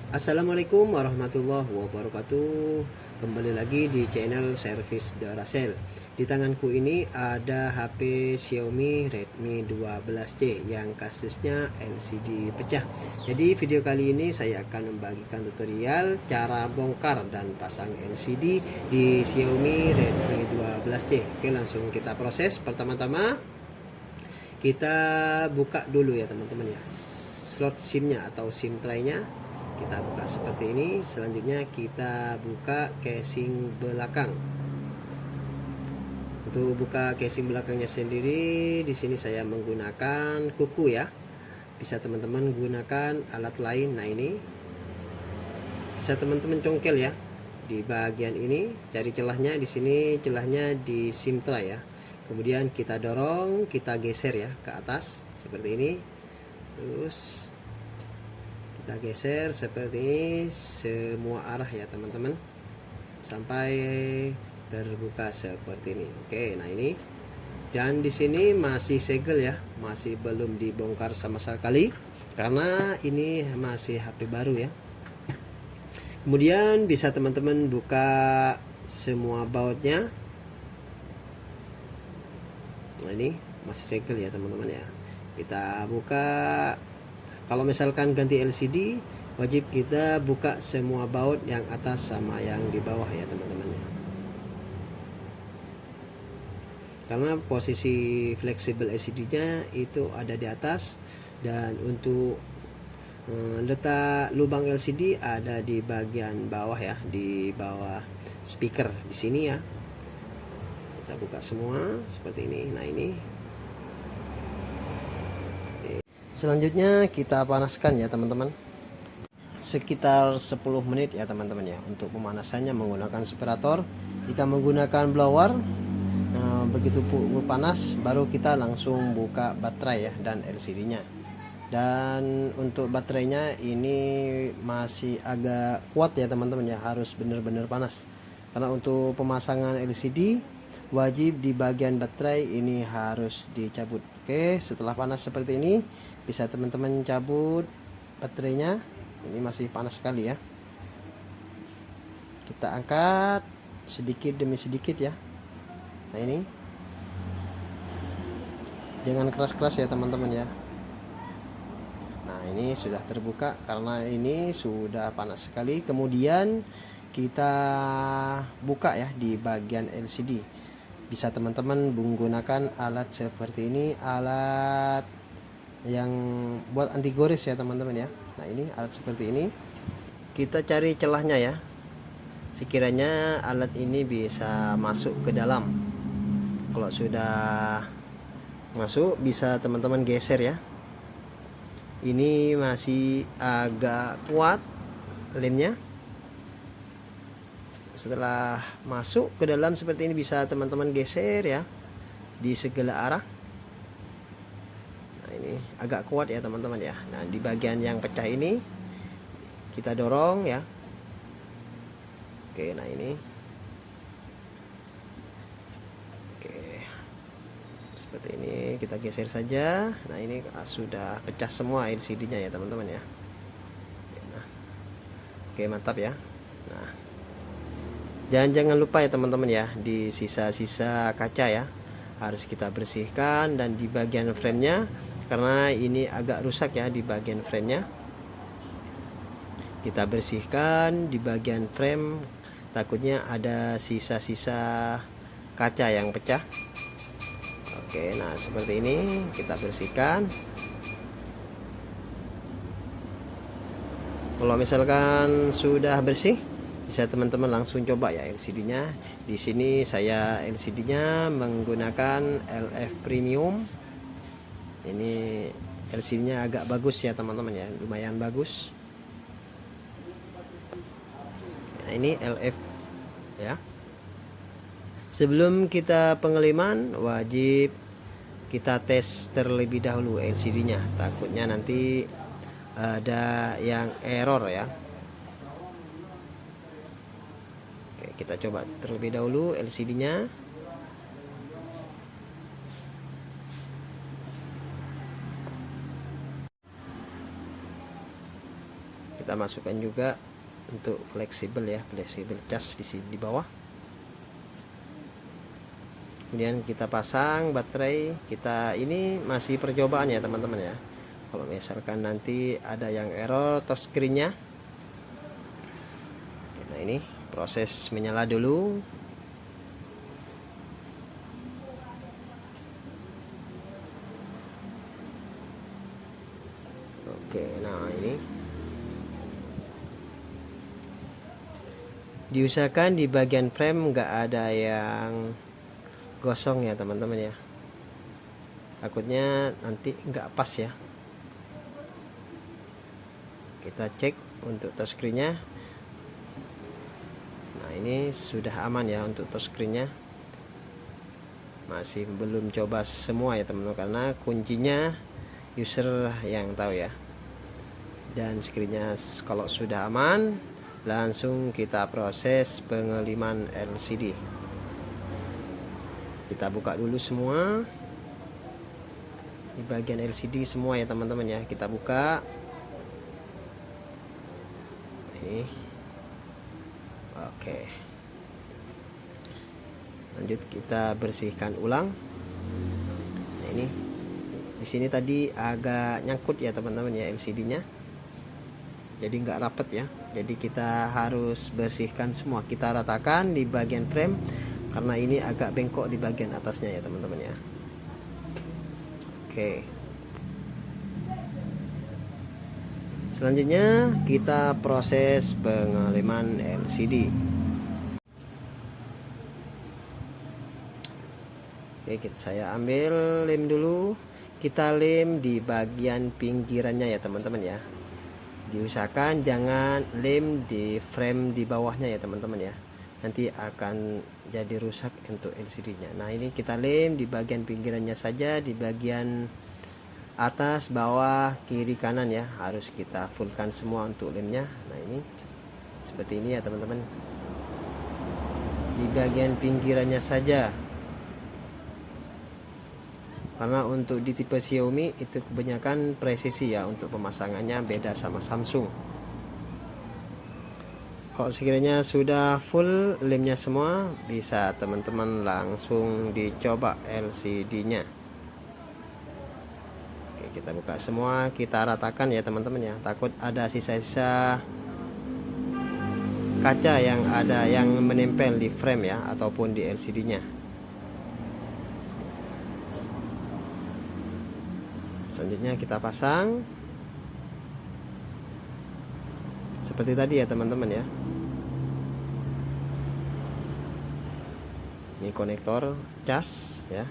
Assalamualaikum warahmatullahi wabarakatuh. Kembali lagi di channel Service Duracell. Di tanganku ini ada HP Xiaomi Redmi 12C yang kasusnya LCD pecah. Jadi video kali ini saya akan membagikan tutorial cara bongkar dan pasang LCD di Xiaomi Redmi 12C. Oke, langsung kita proses. Pertama-tama kita buka dulu ya teman-teman ya, slot SIM-nya atau SIM tray-nya kita buka seperti ini. Selanjutnya kita buka casing belakang. Untuk buka casing belakangnya sendiri, di sini saya menggunakan kuku ya. Bisa teman-teman gunakan alat lain. Nah ini bisa teman-teman congkel ya. Di bagian ini cari celahnya, di sini celahnya di SIM tray ya. Kemudian kita dorong, kita geser ya ke atas seperti ini. Terus kita geser seperti ini semua arah ya teman-teman, sampai terbuka seperti ini. Oke, nah ini, dan di sini masih segel ya, masih belum dibongkar sama sekali karena ini masih HP baru ya. Kemudian bisa teman-teman buka semua bautnya. Nah ini masih segel ya teman-teman ya. Kita buka. Kalau misalkan ganti LCD, wajib kita buka semua baut yang atas sama yang di bawah ya teman-teman ya. Karena posisi fleksibel LCD-nya itu ada di atas, dan untuk letak lubang LCD ada di bagian bawah ya, di bawah speaker di sini ya. Kita buka semua seperti ini. Nah ini. Selanjutnya kita panaskan ya teman-teman, sekitar 10 menit ya teman-teman ya. Untuk pemanasannya menggunakan separator. Jika menggunakan blower, begitu panas baru kita langsung buka baterai ya dan LCD-nya. Dan untuk baterainya ini masih agak kuat ya teman-teman ya, harus benar-benar panas. Karena untuk pemasangan LCD wajib di bagian baterai ini harus dicabut. Oke, setelah panas seperti ini bisa teman-teman cabut baterainya. Ini masih panas sekali ya. Kita angkat sedikit demi sedikit ya. Nah ini, jangan keras-keras ya teman-teman ya. Nah ini sudah terbuka karena ini sudah panas sekali. Kemudian kita buka ya di bagian LCD. Bisa teman-teman menggunakan alat seperti ini, alat yang buat anti gores ya teman-teman ya. Nah ini alat seperti ini, kita cari celahnya ya. Sekiranya alat ini bisa masuk ke dalam. Kalau sudah masuk bisa teman-teman geser ya. Ini masih agak kuat lemnya. Setelah masuk ke dalam seperti ini bisa teman-teman geser ya di segala arah. Nah ini agak kuat ya teman-teman ya. Nah di bagian yang pecah ini kita dorong ya. Oke, nah ini. Oke, seperti ini kita geser saja. Nah ini sudah pecah semua LCD-nya ya teman-teman ya. Nah, oke, mantap ya. Nah, jangan lupa ya teman-teman ya, di sisa-sisa kaca ya harus kita bersihkan, dan di bagian frame-nya karena ini agak rusak ya di bagian frame-nya. Kita bersihkan di bagian frame, takutnya ada sisa-sisa kaca yang pecah. Oke, nah seperti ini kita bersihkan. Kalau misalkan sudah bersih, bisa teman-teman langsung coba ya LCD-nya. Di sini saya LCD-nya menggunakan LF Premium. Ini LCD-nya agak bagus ya teman-teman ya, lumayan bagus. Nah ini LF ya. Sebelum kita pengeliman wajib kita tes terlebih dahulu LCD-nya, takutnya nanti ada yang error ya. Oke, kita coba terlebih dahulu LCD-nya. Kita kita masukkan juga untuk fleksibel ya, fleksibel cas di sini di bawah. Kemudian kita pasang baterai. Kita ini masih percobaan ya teman-teman ya. Kalau misalkan nanti ada yang error touchscreen-nya, nah ini proses menyala dulu. Oke, nah ini diusahakan di bagian frame nggak ada yang gosong ya teman-teman ya, takutnya nanti nggak pas ya. Kita cek untuk touchscreen-nya. Nah ini sudah aman ya untuk touchscreen-nya. Masih belum coba semua ya teman-teman, karena kuncinya user yang tahu ya. Dan screen-nya kalau sudah aman, langsung kita proses pengeliman LCD. Kita buka dulu semua di bagian LCD semua ya teman-teman ya. Kita buka ini. Oke, lanjut kita bersihkan ulang. Nah ini di sini tadi agak nyangkut ya teman-teman ya LCD-nya, jadi nggak rapet ya. Jadi kita harus bersihkan semua, kita ratakan di bagian frame karena ini agak bengkok di bagian atasnya ya teman-teman ya. Oke, selanjutnya kita proses pengeliman LCD. Oke, saya ambil lem dulu. Kita lem di bagian pinggirannya ya teman-teman ya. Diusahakan jangan lem di frame di bawahnya ya teman-teman ya, nanti akan jadi rusak untuk LCD-nya. Nah ini kita lem di bagian pinggirannya saja, di bagian atas, bawah, kiri, kanan ya, harus kita fullkan semua untuk lemnya. Nah ini seperti ini ya teman-teman, di bagian pinggirannya saja, karena untuk di tipe Xiaomi itu kebanyakan presisi ya, untuk pemasangannya beda sama Samsung. Kalau sekiranya sudah full lemnya semua, bisa teman-teman langsung dicoba LCD-nya. Oke, kita buka semua, kita ratakan ya teman-teman ya, takut ada sisa-sisa kaca yang ada yang menempel di frame ya, ataupun di LCD-nya. Selanjutnya kita pasang seperti tadi ya teman-teman ya. Ini konektor cas ya,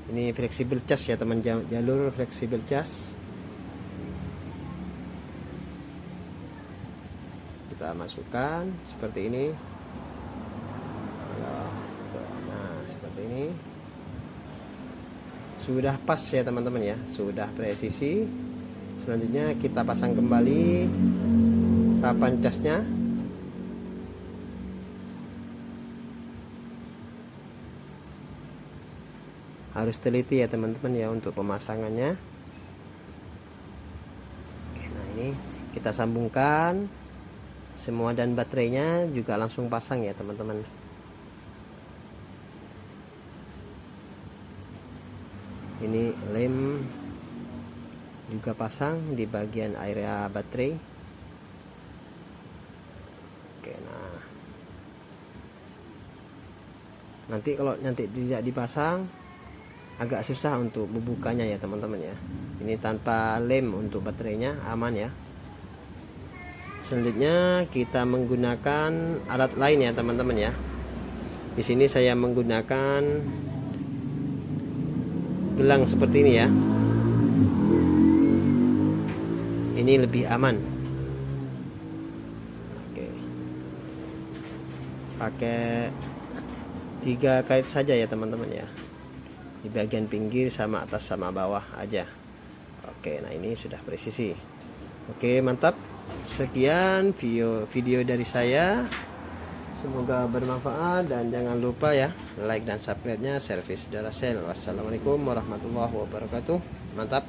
ini fleksibel cas ya teman, jalur fleksibel cas. Kita masukkan seperti ini. Nah seperti ini sudah pas ya teman-teman ya, sudah presisi. Selanjutnya kita pasang kembali papan casnya. Harus teliti ya teman-teman ya untuk pemasangannya. Oke, nah ini kita sambungkan semua, dan baterainya juga langsung pasang ya teman-teman. Ini lem juga pasang di bagian area baterai. Oke, nah nanti kalau nanti tidak dipasang agak susah untuk membukanya ya teman-teman ya. Ini tanpa lem untuk baterainya aman ya. Selanjutnya kita menggunakan alat lain ya teman-teman ya. Di sini saya menggunakan gelang seperti ini ya. Ini lebih aman. Oke, pakai 3 karet saja ya teman-teman ya, di bagian pinggir sama atas sama bawah aja. Oke, nah ini sudah presisi. Oke, mantap. Sekian video dari saya, semoga bermanfaat, dan jangan lupa ya like dan subscribe-nya Service Duracell. Wassalamualaikum warahmatullahi wabarakatuh. Mantap.